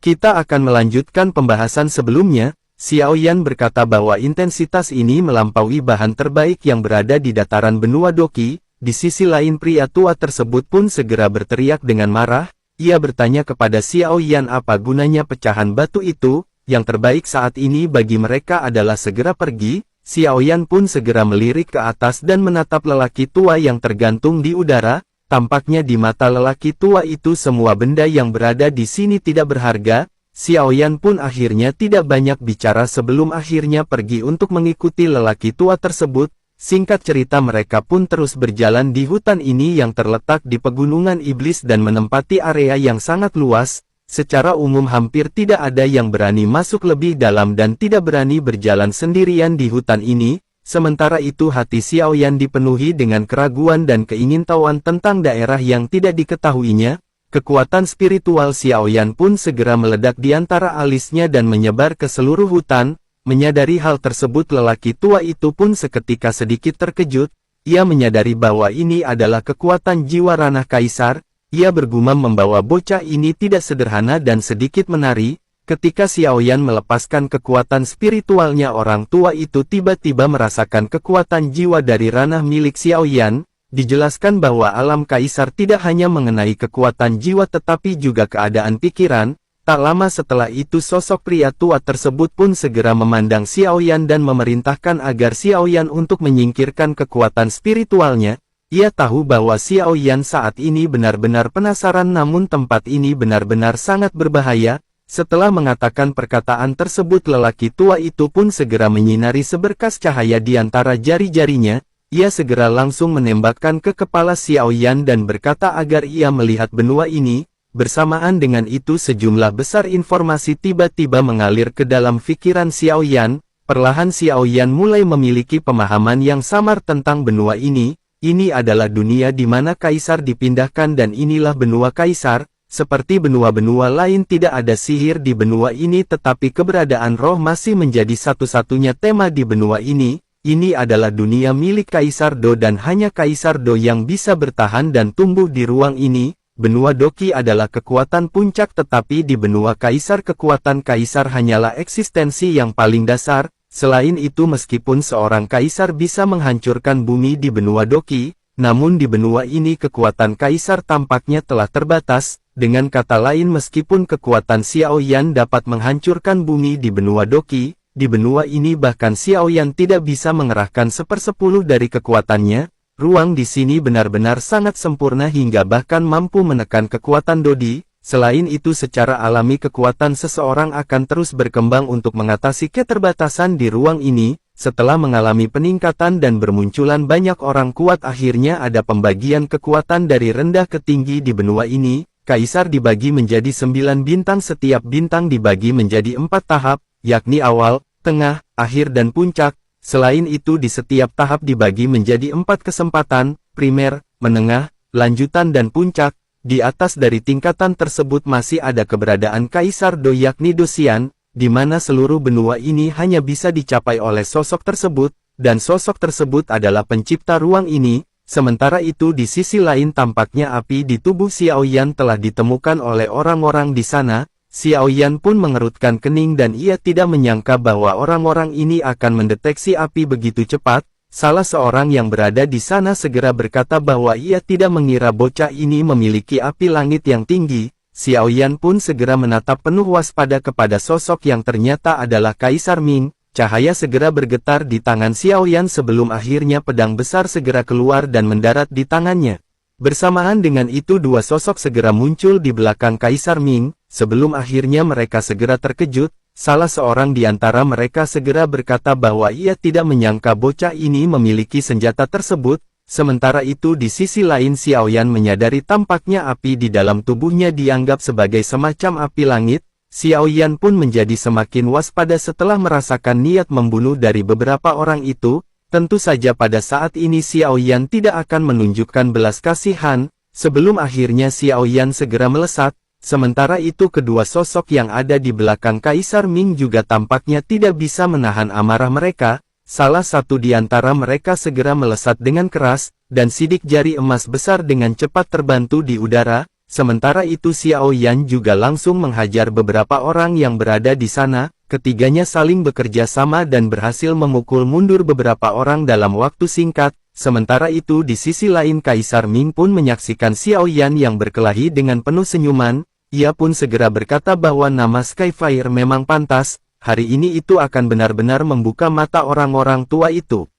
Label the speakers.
Speaker 1: Kita akan melanjutkan pembahasan sebelumnya. Xiao Yan berkata bahwa intensitas ini melampaui bahan terbaik yang berada di dataran benua Doqi. Di sisi lain pria tua tersebut pun segera berteriak dengan marah. Ia bertanya kepada Xiao Yan apa gunanya pecahan batu itu. Yang terbaik saat ini bagi mereka adalah segera pergi. Xiao Yan pun segera melirik ke atas dan menatap lelaki tua yang tergantung di udara. Tampaknya di mata lelaki tua itu semua benda yang berada di sini tidak berharga. Xiao Yan pun akhirnya tidak banyak bicara sebelum akhirnya pergi untuk mengikuti lelaki tua tersebut. Singkat cerita mereka pun terus berjalan di hutan ini yang terletak di pegunungan iblis dan menempati area yang sangat luas. Secara umum hampir tidak ada yang berani masuk lebih dalam dan tidak berani berjalan sendirian di hutan ini. Sementara itu hati Xiao Yan dipenuhi dengan keraguan dan keingintahuan tentang daerah yang tidak diketahuinya. Kekuatan spiritual Xiao Yan pun segera meledak di antara alisnya dan menyebar ke seluruh hutan. Menyadari hal tersebut lelaki tua itu pun seketika sedikit terkejut. Ia menyadari bahwa ini adalah kekuatan jiwa ranah kaisar. Ia bergumam membawa bocah ini tidak sederhana dan sedikit menari. Ketika Xiao Yan melepaskan kekuatan spiritualnya orang tua itu tiba-tiba merasakan kekuatan jiwa dari ranah milik Xiao Yan. Dijelaskan bahwa alam kaisar tidak hanya mengenai kekuatan jiwa tetapi juga keadaan pikiran. Tak lama setelah itu sosok pria tua tersebut pun segera memandang Xiao Yan dan memerintahkan agar Xiao Yan untuk menyingkirkan kekuatan spiritualnya. Ia tahu bahwa Xiao Yan saat ini benar-benar penasaran namun tempat ini benar-benar sangat berbahaya. Setelah mengatakan perkataan tersebut lelaki tua itu pun segera menyinari seberkas cahaya di antara jari-jarinya. Ia segera langsung menembakkan ke kepala Xiao Yan dan berkata agar ia melihat benua ini. Bersamaan dengan itu sejumlah besar informasi tiba-tiba mengalir ke dalam pikiran Xiao Yan. Perlahan Xiao Yan mulai memiliki pemahaman yang samar tentang benua ini. Ini adalah dunia di mana kaisar dipindahkan dan inilah benua kaisar. Seperti benua-benua lain tidak ada sihir di benua ini tetapi keberadaan roh masih menjadi satu-satunya tema di benua ini. Ini adalah dunia milik Kaisar Do dan hanya Kaisar Do yang bisa bertahan dan tumbuh di ruang ini. Benua Doqi adalah kekuatan puncak tetapi di benua Kaisar kekuatan Kaisar hanyalah eksistensi yang paling dasar. Selain itu meskipun seorang Kaisar bisa menghancurkan bumi di benua Doqi, namun di benua ini kekuatan Kaisar tampaknya telah terbatas. Dengan kata lain meskipun kekuatan Xiao Yan dapat menghancurkan bumi di benua Doqi, di benua ini bahkan Xiao Yan tidak bisa mengerahkan 1/10 dari kekuatannya. Ruang di sini benar-benar sangat sempurna hingga bahkan mampu menekan kekuatan Dodi. Selain itu secara alami kekuatan seseorang akan terus berkembang untuk mengatasi keterbatasan di ruang ini. Setelah mengalami peningkatan dan bermunculan banyak orang kuat akhirnya ada pembagian kekuatan dari rendah ke tinggi di benua ini. Kaisar dibagi menjadi 9 bintang setiap bintang dibagi menjadi 4 tahap, yakni awal, tengah, akhir dan puncak. Selain itu di setiap tahap dibagi menjadi 4 kesempatan, primer, menengah, lanjutan dan puncak. Di atas dari tingkatan tersebut masih ada keberadaan Kaisar Do yakni Dosian, di mana seluruh benua ini hanya bisa dicapai oleh sosok tersebut, dan sosok tersebut adalah pencipta ruang ini. Sementara itu di sisi lain tampaknya api di tubuh Xiao Yan telah ditemukan oleh orang-orang di sana. Xiao Yan pun mengerutkan kening dan ia tidak menyangka bahwa orang-orang ini akan mendeteksi api begitu cepat. Salah seorang yang berada di sana segera berkata bahwa ia tidak mengira bocah ini memiliki api langit yang tinggi. Xiao Yan pun segera menatap penuh waspada kepada sosok yang ternyata adalah Kaisar Ming. Cahaya segera bergetar di tangan Xiao Yan sebelum akhirnya pedang besar segera keluar dan mendarat di tangannya. Bersamaan dengan itu dua sosok segera muncul di belakang Kaisar Ming. Sebelum akhirnya mereka segera terkejut, salah seorang di antara mereka segera berkata bahwa ia tidak menyangka bocah ini memiliki senjata tersebut. Sementara itu di sisi lain Xiao Yan menyadari tampaknya api di dalam tubuhnya dianggap sebagai semacam api langit. Xiao Yan pun menjadi semakin waspada setelah merasakan niat membunuh dari beberapa orang itu. Tentu saja pada saat ini Xiao Yan tidak akan menunjukkan belas kasihan. Sebelum akhirnya Xiao Yan segera melesat. Sementara itu kedua sosok yang ada di belakang Kaisar Ming juga tampaknya tidak bisa menahan amarah mereka. Salah satu di antara mereka segera melesat dengan keras, dan sidik jari emas besar dengan cepat terbantu di udara. Sementara itu Xiao Yan juga langsung menghajar beberapa orang yang berada di sana, ketiganya saling bekerja sama dan berhasil memukul mundur beberapa orang dalam waktu singkat. Sementara itu di sisi lain Kaisar Ming pun menyaksikan Xiao Yan yang berkelahi dengan penuh senyuman, ia pun segera berkata bahwa nama Skyfire memang pantas, hari ini itu akan benar-benar membuka mata orang-orang tua itu.